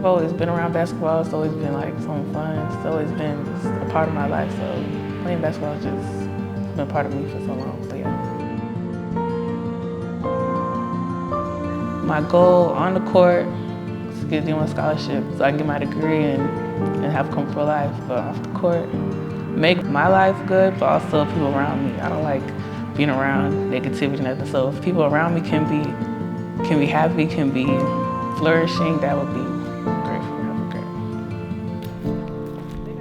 I've always been around basketball. It's always been like something fun. It's always been just a part of my life. So playing basketball has just been a part of me for so long. So yeah. My goal on the court is to get D1 scholarship so I can get my degree and have a comfortable life. But off the court, make my life good, but also people around me. I don't like being around negativity and nothing. So if people around me can be happy, can be flourishing, that would be great for me. That would be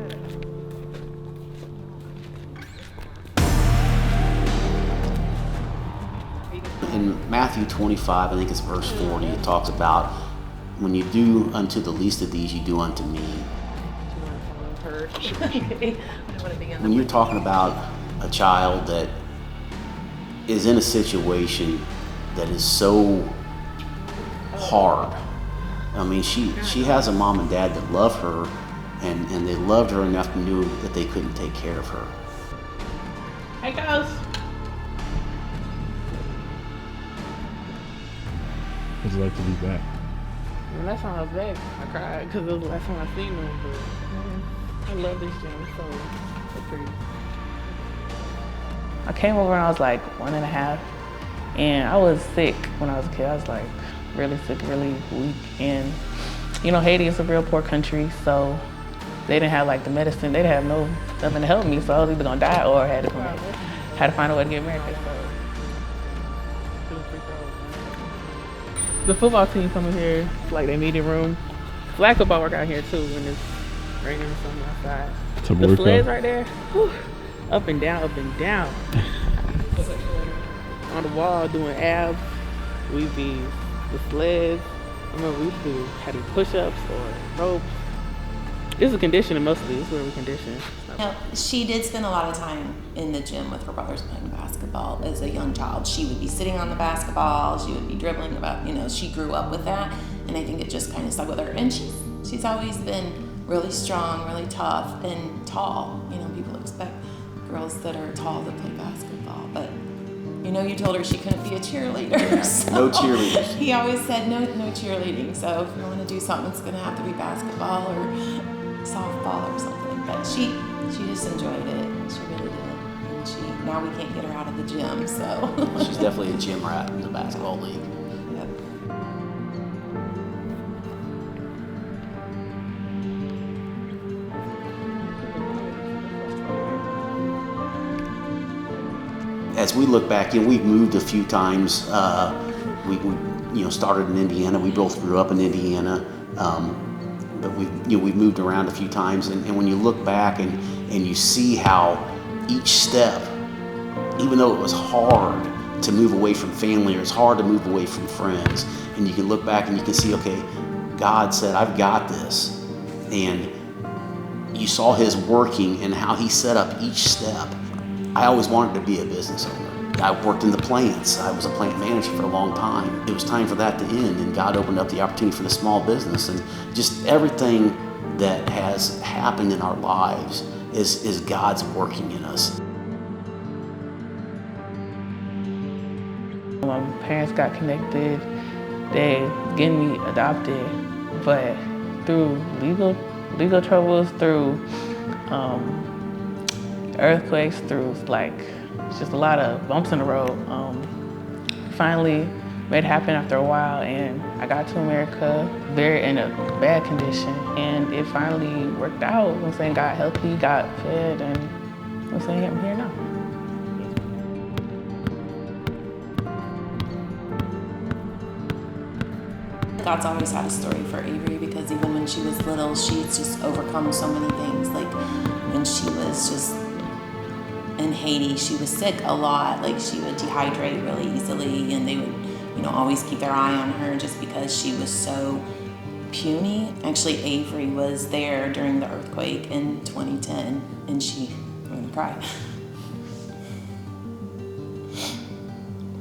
great. In Matthew 25, I think it's verse 40, it talks about when you do unto the least of these, you do unto me. When you're talking about a child that is in a situation that is so hard, I mean, she has a mom and dad that love her, and they loved her enough to know that they couldn't take care of her. Hey, girls. What's it like to be back? The last time I was back, I cried because it was the last time I seen them. But I love this gym. It's so pretty. I came over when I was like 1.5, and I was sick when I was a kid. I was like really sick, really weak. And you know, Haiti is a real poor country, so they didn't have like the medicine. They didn't have nothing to help me, so I was either gonna die or had to find a way to get married. The football team coming here, like their meeting room. Flag football work out here too when it's raining or something outside. The sleds right there, whew, up and down, up and down. On the wall doing abs, we'd be the sleds. I remember we used to had push-ups or ropes. This is conditioning mostly. This is where we condition. Now, she did spend a lot of time in the gym with her brothers playing basketball as a young child. She would be sitting on the basketball, she would be dribbling about, you know, she grew up with that, and I think it just kind of stuck with her. And she's always been really strong, really tough, and tall. You know, people expect girls that are tall to play basketball, but you know, you told her she couldn't be a cheerleader. So No cheerleaders. He always said no cheerleading. So if you want to do something, it's going to have to be basketball or softball or something. But she just enjoyed it. She really did. And now we can't get her out of the gym, so. She's definitely a gym rat in the basketball league. Yep. As we look back, we've moved a few times. We started in Indiana. We both grew up in Indiana, but we've moved around a few times. And when you look back and you see how each step, even though it was hard to move away from family or it's hard to move away from friends, and you can look back and you can see, okay, God said, I've got this. And you saw His working and how He set up each step. I always wanted to be a business owner. I worked in the plants. I was a plant manager for a long time. It was time for that to end, and God opened up the opportunity for the small business. And just everything that has happened in our lives is God's working in us. My parents got connected. They getting me adopted, but through legal troubles, through earthquakes, through just a lot of bumps in the road. Finally made it happen after a while, and I got to America very in a bad condition, and it finally worked out. I'm saying got healthy, got fed, and I'm saying I'm here now. God's always had a story for Avery, because even when she was little, she's just overcome so many things. Like when she was just in Haiti, she was sick a lot. Like she would dehydrate really easily, and they would, always keep their eye on her just because she was so puny. Actually, Avery was there during the earthquake in 2010, and I'm gonna cry.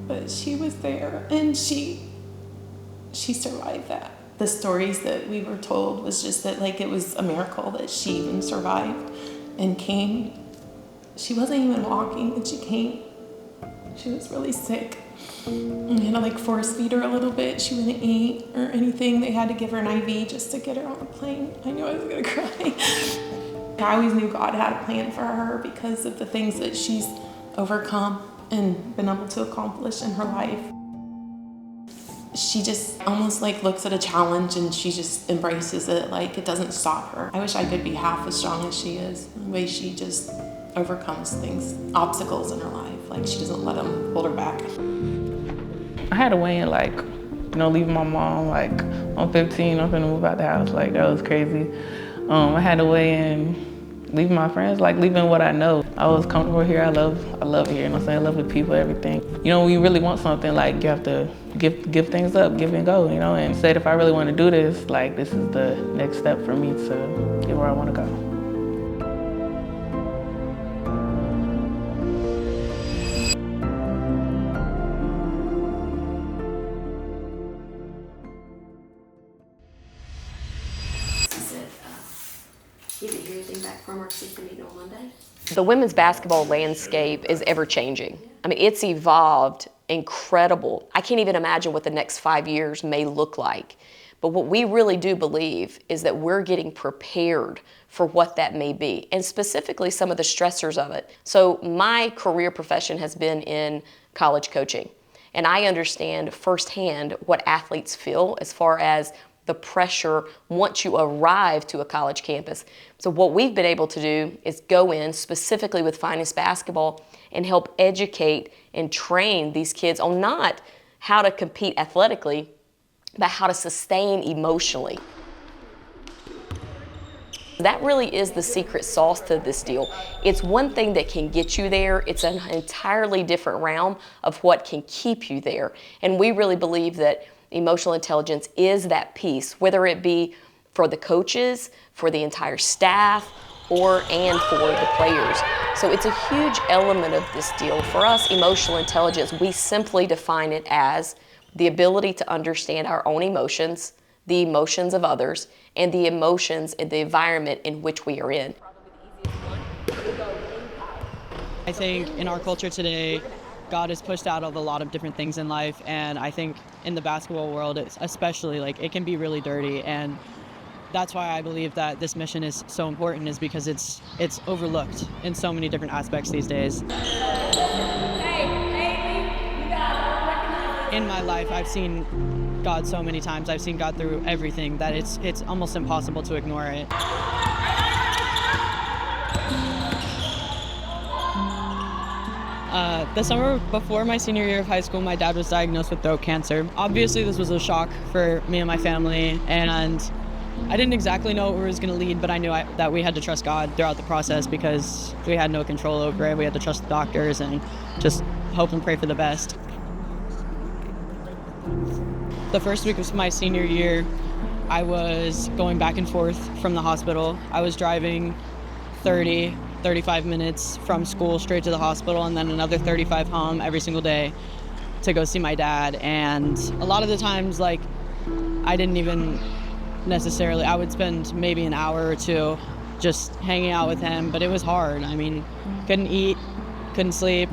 But she was there, and she survived that. The stories that we were told was just that it was a miracle that she even survived and came. She wasn't even walking, and she came She was really sick. We had to like force feed her a little bit. She wouldn't eat or anything. They had to give her an IV just to get her on the plane. I knew I was gonna cry. I always knew God had a plan for her because of the things that she's overcome and been able to accomplish in her life. She just almost like looks at a challenge and she just embraces it, like it doesn't stop her. I wish I could be half as strong as she is, the way she just overcomes things, obstacles in her life. Like she doesn't let them hold her back. I had to weigh in, like, leaving my mom, like, I'm 15, I'm finna move out the house, like, that was crazy. I had to weigh in, leaving my friends, like, leaving what I know. I was comfortable here, I love here, you know what I'm saying? I love the people, everything. When you really want something, like, you have to give things up, give and go, and said if I really want to do this, like, this is the next step for me to get where I want to go. You didn't hear anything back from our system meeting on Monday? The women's basketball landscape is ever changing. I mean, it's evolved incredible. I can't even imagine what the next 5 years may look like. But what we really do believe is that we're getting prepared for what that may be, and specifically some of the stressors of it. So my career profession has been in college coaching, and I understand firsthand what athletes feel as far as the pressure once you arrive to a college campus. So what we've been able to do is go in specifically with Finest Basketball and help educate and train these kids on not how to compete athletically, but how to sustain emotionally. That really is the secret sauce to this deal. It's one thing that can get you there. It's an entirely different realm of what can keep you there. And we really believe that emotional intelligence is that piece, whether it be for the coaches, for the entire staff, and for the players. So it's a huge element of this deal. For us, emotional intelligence, we simply define it as the ability to understand our own emotions, the emotions of others, and the emotions in the environment in which we are in. I think in our culture today, God has pushed out of a lot of different things in life, and I think in the basketball world, especially, it can be really dirty, and that's why I believe that this mission is so important, is because it's overlooked in so many different aspects these days. In my life, I've seen God so many times. I've seen God through everything that it's almost impossible to ignore it. The summer before my senior year of high school, my dad was diagnosed with throat cancer. Obviously, this was a shock for me and my family, and I didn't exactly know where it was going to lead, but I knew that we had to trust God throughout the process because we had no control over it. We had to trust the doctors and just hope and pray for the best. The first week of my senior year, I was going back and forth from the hospital. I was driving 35 minutes from school straight to the hospital, and then another 35 home every single day to go see my dad. And a lot of the times, I didn't even necessarily, I would spend maybe an hour or two just hanging out with him, but it was hard. I mean, couldn't eat, couldn't sleep.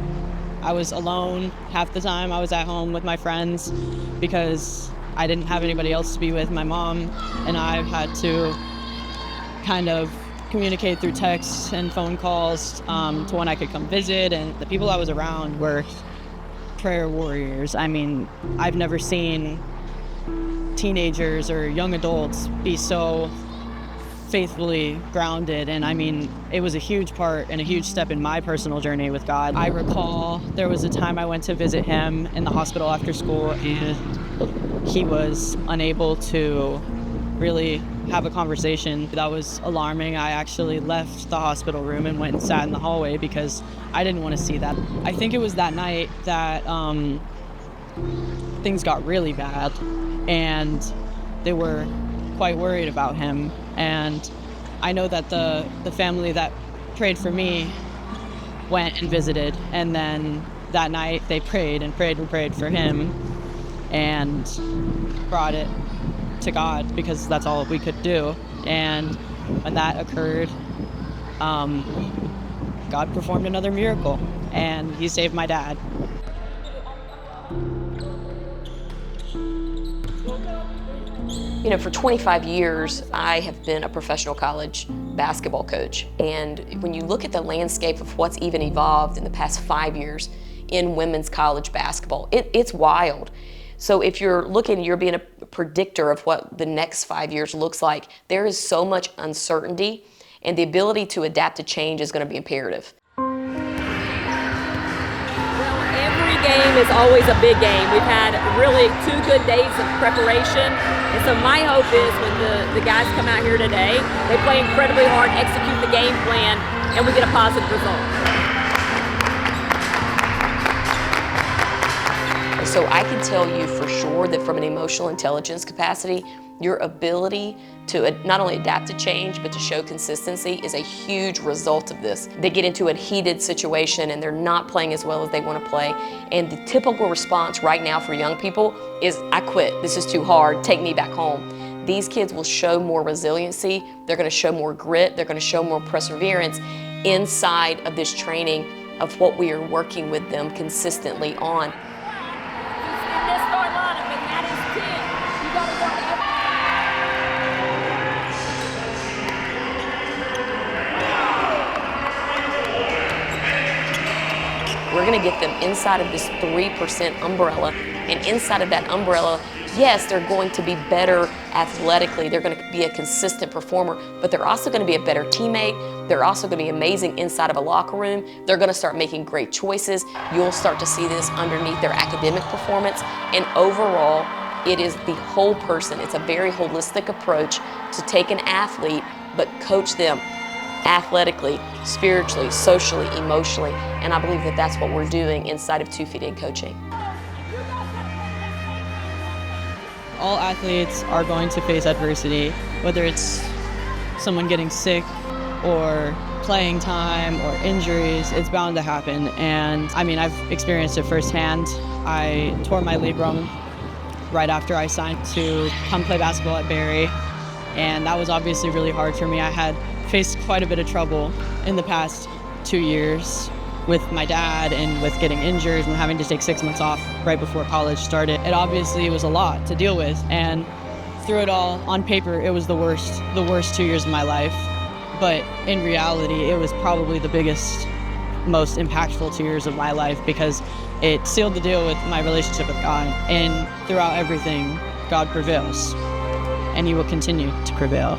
I was alone half the time. I was at home with my friends because I didn't have anybody else to be with. My mom and I had to kind of communicate through texts and phone calls to when I could come visit, and the people I was around were prayer warriors. I mean, I've never seen teenagers or young adults be so faithfully grounded, and I mean, it was a huge part and a huge step in my personal journey with God. I recall there was a time I went to visit him in the hospital after school, and he was unable to really have a conversation. That was alarming. I actually left the hospital room and went and sat in the hallway because I didn't want to see that. I think it was that night that things got really bad, and they were quite worried about him. And I know that the family that prayed for me went and visited, and then that night they prayed and prayed and prayed for him and brought it to God because that's all we could do. And when that occurred, God performed another miracle, and he saved my dad. You know, for 25 years, I have been a professional college basketball coach. And when you look at the landscape of what's even evolved in the past 5 years in women's college basketball, it's wild. So if you're looking, you're being a predictor of what the next 5 years looks like, there is so much uncertainty, and the ability to adapt to change is going to be imperative. Game is always a big game. We've had really 2 good days of preparation, and so my hope is when the guys come out here today, they play incredibly hard, execute the game plan, and we get a positive result. So I can tell you for sure that from an emotional intelligence capacity, your ability to not only adapt to change, but to show consistency is a huge result of this. They get into a heated situation and they're not playing as well as they want to play. And the typical response right now for young people is, I quit, this is too hard, take me back home. These kids will show more resiliency, they're going to show more grit, they're going to show more perseverance inside of this training of what we are working with them consistently on. We're going to get them inside of this 3% umbrella, and inside of that umbrella, yes, they're going to be better athletically, they're going to be a consistent performer, but they're also going to be a better teammate, they're also going to be amazing inside of a locker room, they're going to start making great choices, you'll start to see this underneath their academic performance, and overall, it is the whole person. It's a very holistic approach to take an athlete, but coach them athletically, spiritually, socially, emotionally, and I believe that that's what we're doing inside of 2 Feet In coaching. All athletes are going to face adversity, whether it's someone getting sick or playing time or injuries, it's bound to happen. And I mean, I've experienced it firsthand. I tore my labrum right after I signed to come play basketball at Barry, and that was obviously really hard for me. I had faced quite a bit of trouble in the past 2 years with my dad and with getting injured and having to take 6 months off right before college started. It obviously was a lot to deal with, and through it all, on paper, it was the worst 2 years of my life. But in reality, it was probably the biggest, most impactful 2 years of my life, because it sealed the deal with my relationship with God. And throughout everything, God prevails, and He will continue to prevail.